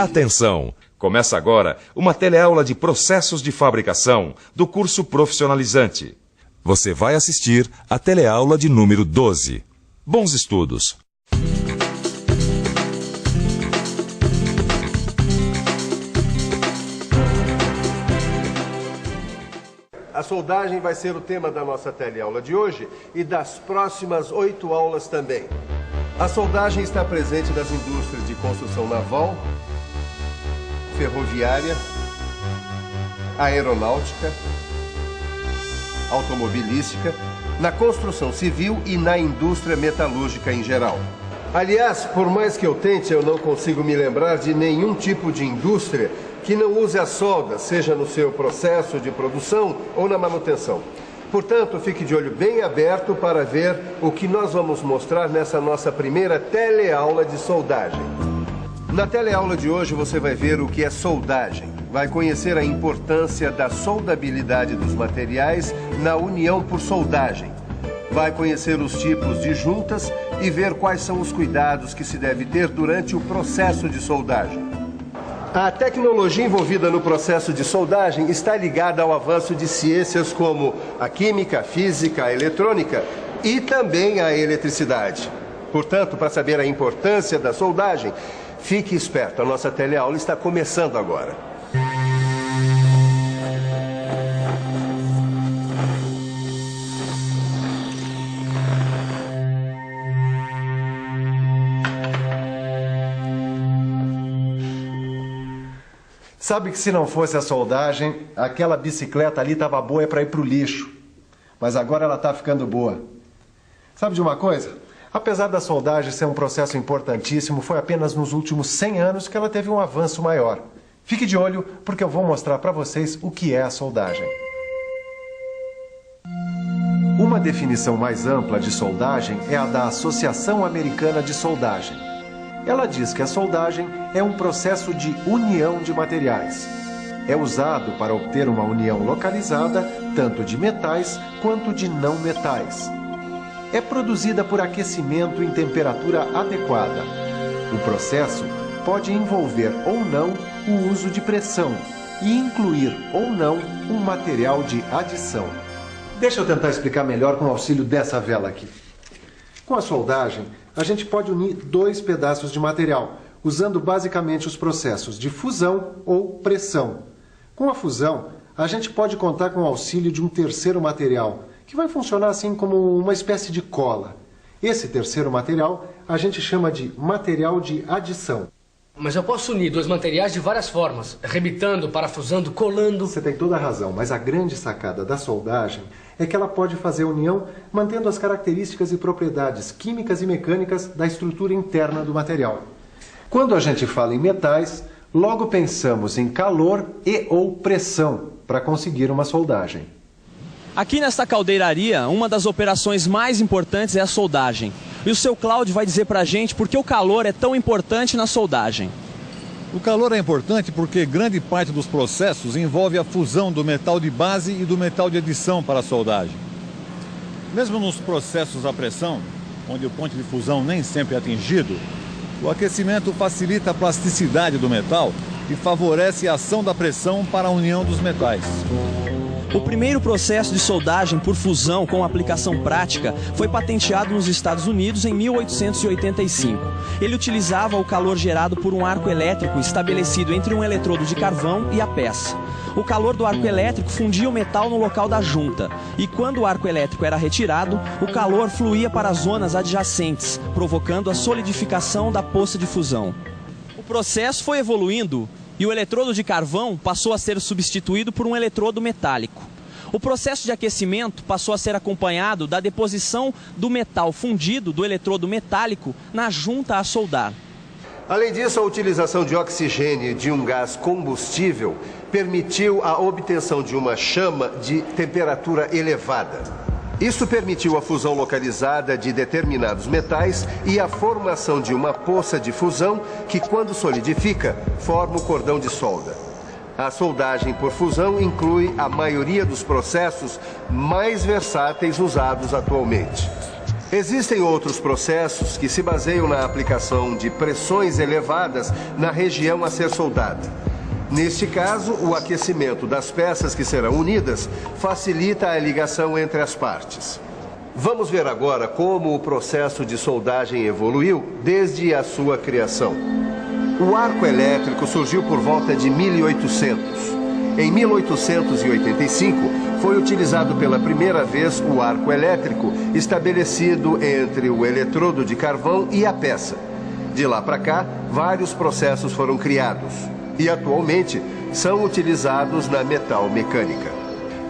Atenção! Começa agora uma teleaula de processos de fabricação do curso profissionalizante. Você vai assistir a teleaula de número 12. Bons estudos! A soldagem vai ser o tema da nossa teleaula de hoje e das próximas 8 aulas também. A soldagem está presente nas indústrias de construção naval, ferroviária, aeronáutica, automobilística, na construção civil e na indústria metalúrgica em geral. Aliás, por mais que eu tente, eu não consigo me lembrar de nenhum tipo de indústria que não use a solda, seja no seu processo de produção ou na manutenção. Portanto, fique de olho bem aberto para ver o que nós vamos mostrar nessa nossa primeira teleaula de soldagem. Na teleaula de hoje você vai ver o que é soldagem. Vai conhecer a importância da soldabilidade dos materiais na união por soldagem. Vai conhecer os tipos de juntas e ver quais são os cuidados que se deve ter durante o processo de soldagem. A tecnologia envolvida no processo de soldagem está ligada ao avanço de ciências como a química, a física, a eletrônica e também a eletricidade. Portanto, para saber a importância da soldagem, fique esperto, a nossa teleaula está começando agora. Sabe que se não fosse a soldagem, aquela bicicleta ali estava boa para ir para o lixo. Mas agora ela está ficando boa. Sabe de uma coisa? Apesar da soldagem ser um processo importantíssimo, foi apenas nos últimos 100 anos que ela teve um avanço maior. Fique de olho, porque eu vou mostrar para vocês o que é a soldagem. Uma definição mais ampla de soldagem é a da Associação Americana de Soldagem. Ela diz que a soldagem é um processo de união de materiais. É usado para obter uma união localizada, tanto de metais quanto de não metais. É produzida por aquecimento em temperatura adequada. O processo pode envolver ou não o uso de pressão e incluir ou não um material de adição. Deixa eu tentar explicar melhor com o auxílio dessa vela aqui. Com a soldagem, a gente pode unir 2 pedaços de material, usando basicamente os processos de fusão ou pressão. Com a fusão, a gente pode contar com o auxílio de um terceiro material, que vai funcionar assim como uma espécie de cola. Esse terceiro material a gente chama de material de adição. Mas eu posso unir 2 materiais de várias formas, arrebitando, parafusando, colando... Você tem toda a razão, mas a grande sacada da soldagem é que ela pode fazer a união mantendo as características e propriedades químicas e mecânicas da estrutura interna do material. Quando a gente fala em metais, logo pensamos em calor e ou pressão para conseguir uma soldagem. Aqui nesta caldeiraria, uma das operações mais importantes é a soldagem. E o seu Cláudio vai dizer pra gente por que o calor é tão importante na soldagem. O calor é importante porque grande parte dos processos envolve a fusão do metal de base e do metal de adição para a soldagem. Mesmo nos processos a pressão, onde o ponto de fusão nem sempre é atingido, o aquecimento facilita a plasticidade do metal e favorece a ação da pressão para a união dos metais. O primeiro processo de soldagem por fusão com aplicação prática foi patenteado nos Estados Unidos em 1885. Ele utilizava o calor gerado por um arco elétrico estabelecido entre um eletrodo de carvão e a peça. O calor do arco elétrico fundia o metal no local da junta, e quando o arco elétrico era retirado, o calor fluía para as zonas adjacentes, provocando a solidificação da poça de fusão. O processo foi evoluindo e o eletrodo de carvão passou a ser substituído por um eletrodo metálico. O processo de aquecimento passou a ser acompanhado da deposição do metal fundido do eletrodo metálico na junta a soldar. Além disso, a utilização de oxigênio e de um gás combustível permitiu a obtenção de uma chama de temperatura elevada. Isso permitiu a fusão localizada de determinados metais e a formação de uma poça de fusão que, quando solidifica, forma o cordão de solda. A soldagem por fusão inclui a maioria dos processos mais versáteis usados atualmente. Existem outros processos que se baseiam na aplicação de pressões elevadas na região a ser soldada. Neste caso, o aquecimento das peças que serão unidas facilita a ligação entre as partes. Vamos ver agora como o processo de soldagem evoluiu desde a sua criação. O arco elétrico surgiu por volta de 1800. Em 1885, foi utilizado pela primeira vez o arco elétrico estabelecido entre o eletrodo de carvão e a peça. De lá para cá, vários processos foram criados e atualmente são utilizados na metalmecânica.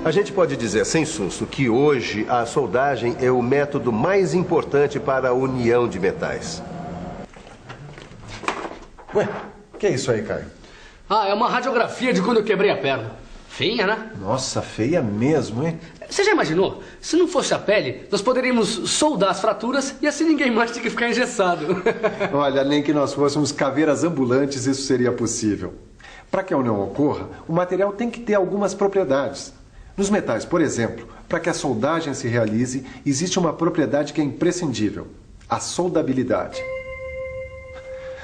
A gente pode dizer sem susto que hoje a soldagem é o método mais importante para a união de metais. Ué, que é isso aí, Caio? Ah, é uma radiografia de quando eu quebrei a perna. Feia, né? Nossa, feia mesmo, hein? Você já imaginou? Se não fosse a pele, nós poderíamos soldar as fraturas e assim ninguém mais tinha que ficar engessado. Olha, nem que nós fôssemos caveiras ambulantes, isso seria possível. Para que a união ocorra, o material tem que ter algumas propriedades. Nos metais, por exemplo, para que a soldagem se realize, existe uma propriedade que é imprescindível: a soldabilidade.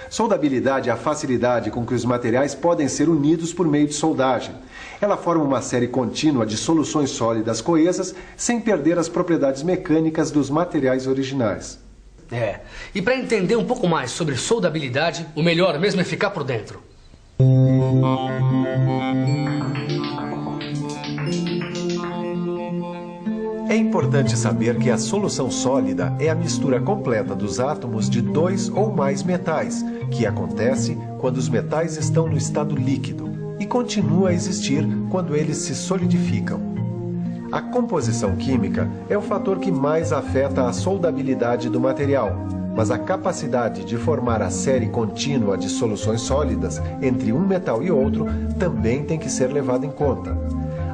Soldabilidade é a facilidade com que os materiais podem ser unidos por meio de soldagem. Ela forma uma série contínua de soluções sólidas coesas sem perder as propriedades mecânicas dos materiais originais. E para entender um pouco mais sobre soldabilidade, o melhor mesmo é ficar por dentro. É importante saber que a solução sólida é a mistura completa dos átomos de dois ou mais metais, que acontece quando os metais estão no estado líquido e continua a existir quando eles se solidificam. A composição química é o fator que mais afeta a soldabilidade do material, mas a capacidade de formar a série contínua de soluções sólidas entre um metal e outro também tem que ser levada em conta.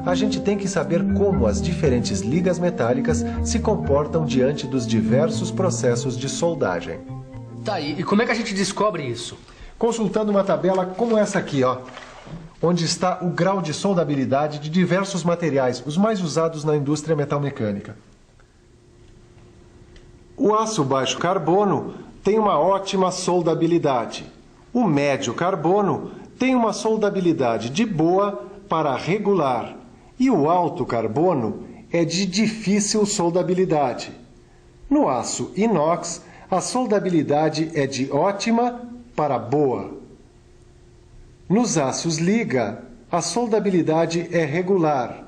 A gente tem que saber como as diferentes ligas metálicas se comportam diante dos diversos processos de soldagem. Tá, e como é que a gente descobre isso? Consultando uma tabela como essa aqui, ó, onde está o grau de soldabilidade de diversos materiais, os mais usados na indústria metalmecânica. O aço baixo carbono tem uma ótima soldabilidade. O médio carbono tem uma soldabilidade de boa para regular. E o alto carbono é de difícil soldabilidade. No aço inox, a soldabilidade é de ótima para boa. Nos aços liga, a soldabilidade é regular,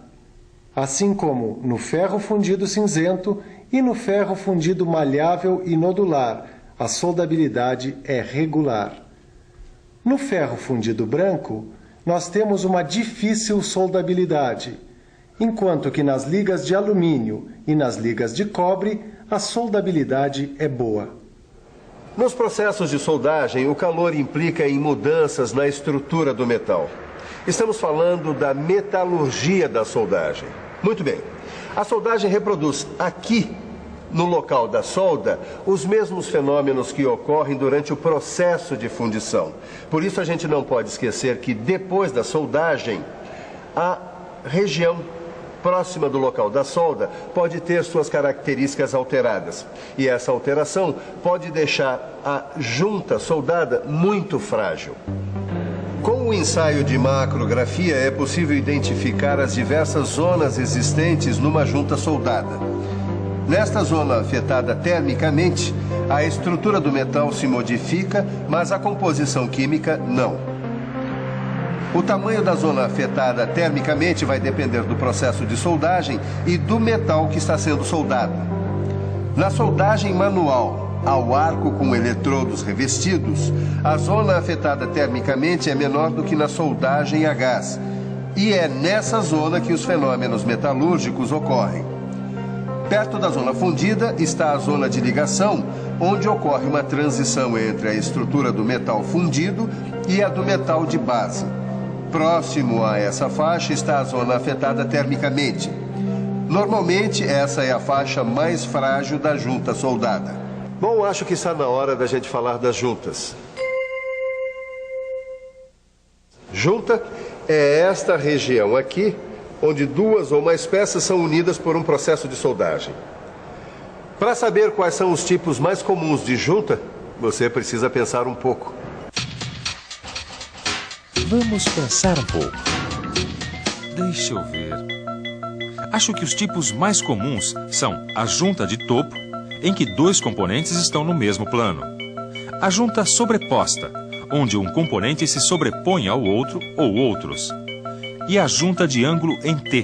assim como no ferro fundido cinzento e no ferro fundido malhável e nodular, a soldabilidade é regular. No ferro fundido branco, nós temos uma difícil soldabilidade, enquanto que nas ligas de alumínio e nas ligas de cobre, a soldabilidade é boa. Nos processos de soldagem, o calor implica em mudanças na estrutura do metal. Estamos falando da metalurgia da soldagem. Muito bem. A soldagem reproduz aqui, no local da solda, os mesmos fenômenos que ocorrem durante o processo de fundição. Por isso a gente não pode esquecer que depois da soldagem, a região próxima do local da solda pode ter suas características alteradas. E essa alteração pode deixar a junta soldada muito frágil. Com o ensaio de macrografia é possível identificar as diversas zonas existentes numa junta soldada. Nesta zona afetada termicamente, a estrutura do metal se modifica, mas a composição química não. O tamanho da zona afetada termicamente vai depender do processo de soldagem e do metal que está sendo soldado. Na soldagem manual, ao arco com eletrodos revestidos, a zona afetada termicamente é menor do que na soldagem a gás. E é nessa zona que os fenômenos metalúrgicos ocorrem. Perto da zona fundida está a zona de ligação, onde ocorre uma transição entre a estrutura do metal fundido e a do metal de base. Próximo a essa faixa está a zona afetada termicamente. Normalmente, essa é a faixa mais frágil da junta soldada. Bom, acho que está na hora da gente falar das juntas. Junta é esta região aqui, onde duas ou mais peças são unidas por um processo de soldagem. Para saber quais são os tipos mais comuns de junta, você precisa pensar um pouco. Vamos pensar um pouco. Deixa eu ver. Acho que os tipos mais comuns são a junta de topo, em que dois componentes estão no mesmo plano. A junta sobreposta, onde um componente se sobrepõe ao outro ou outros. E a junta de ângulo em T.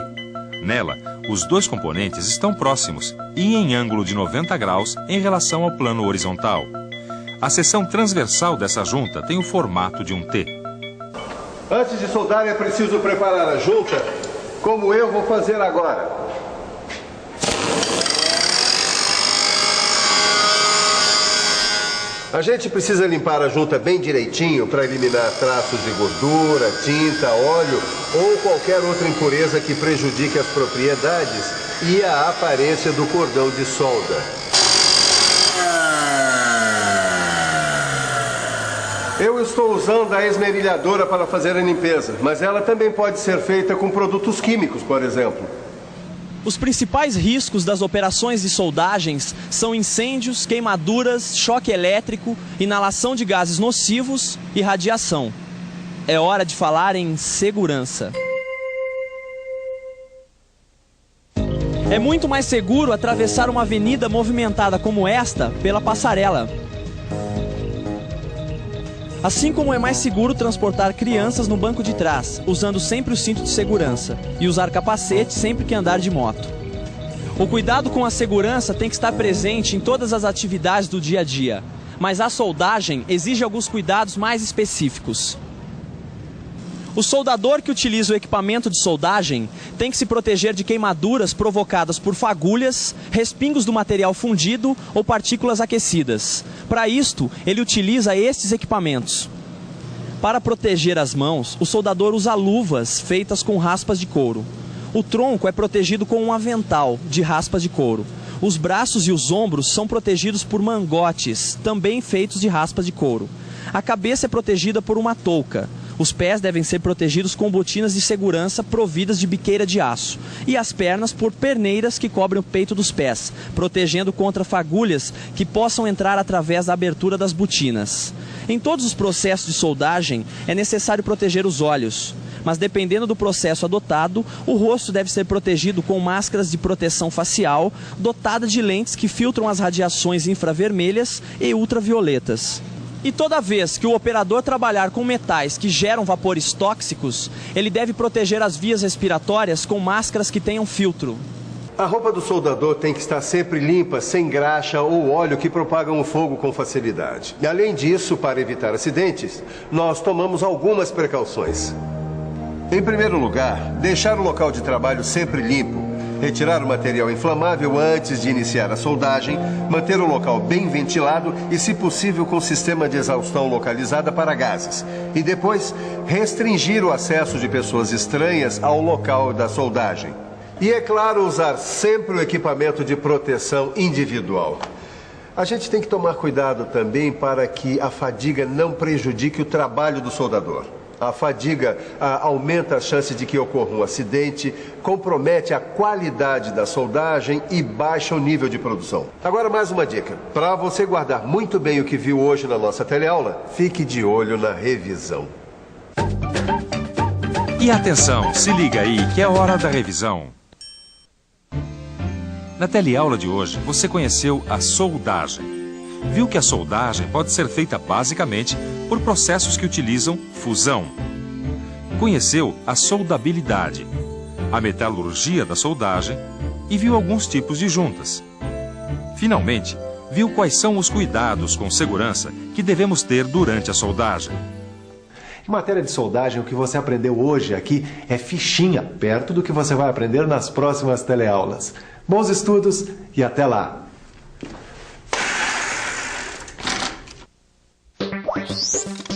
Nela, os dois componentes estão próximos e em ângulo de 90 graus em relação ao plano horizontal. A seção transversal dessa junta tem o formato de um T. Antes de soldar é preciso preparar a junta, como eu vou fazer agora. A gente precisa limpar a junta bem direitinho para eliminar traços de gordura, tinta, óleo ou qualquer outra impureza que prejudique as propriedades e a aparência do cordão de solda. Eu estou usando a esmerilhadora para fazer a limpeza, mas ela também pode ser feita com produtos químicos, por exemplo. Os principais riscos das operações de soldagens são incêndios, queimaduras, choque elétrico, inalação de gases nocivos e radiação. É hora de falar em segurança. É muito mais seguro atravessar uma avenida movimentada como esta pela passarela. Assim como é mais seguro transportar crianças no banco de trás, usando sempre o cinto de segurança, e usar capacete sempre que andar de moto. O cuidado com a segurança tem que estar presente em todas as atividades do dia a dia, mas a soldagem exige alguns cuidados mais específicos. O soldador que utiliza o equipamento de soldagem tem que se proteger de queimaduras provocadas por fagulhas, respingos do material fundido ou partículas aquecidas. Para isto, ele utiliza estes equipamentos. Para proteger as mãos, o soldador usa luvas feitas com raspas de couro. O tronco é protegido com um avental de raspas de couro. Os braços e os ombros são protegidos por mangotes, também feitos de raspas de couro. A cabeça é protegida por uma touca. Os pés devem ser protegidos com botinas de segurança providas de biqueira de aço. E as pernas por perneiras que cobrem o peito dos pés, protegendo contra fagulhas que possam entrar através da abertura das botinas. Em todos os processos de soldagem é necessário proteger os olhos. Mas dependendo do processo adotado, o rosto deve ser protegido com máscaras de proteção facial, dotada de lentes que filtram as radiações infravermelhas e ultravioletas. E toda vez que o operador trabalhar com metais que geram vapores tóxicos, ele deve proteger as vias respiratórias com máscaras que tenham filtro. A roupa do soldador tem que estar sempre limpa, sem graxa ou óleo que propagam o fogo com facilidade. E além disso, para evitar acidentes, nós tomamos algumas precauções. Em primeiro lugar, deixar o local de trabalho sempre limpo. Retirar o material inflamável antes de iniciar a soldagem, manter o local bem ventilado e, se possível, com sistema de exaustão localizada para gases. E depois, restringir o acesso de pessoas estranhas ao local da soldagem. E, é claro, usar sempre o equipamento de proteção individual. A gente tem que tomar cuidado também para que a fadiga não prejudique o trabalho do soldador. A fadiga aumenta a chance de que ocorra um acidente, compromete a qualidade da soldagem e baixa o nível de produção. Agora, mais uma dica. Para você guardar muito bem o que viu hoje na nossa teleaula, fique de olho na revisão. E atenção, se liga aí que é hora da revisão. Na teleaula de hoje, você conheceu a soldagem. Viu que a soldagem pode ser feita basicamente por processos que utilizam fusão. Conheceu a soldabilidade, a metalurgia da soldagem e viu alguns tipos de juntas. Finalmente, viu quais são os cuidados com segurança que devemos ter durante a soldagem. Em matéria de soldagem, o que você aprendeu hoje aqui é fichinha, perto do que você vai aprender nas próximas teleaulas. Bons estudos e até lá! Thank you.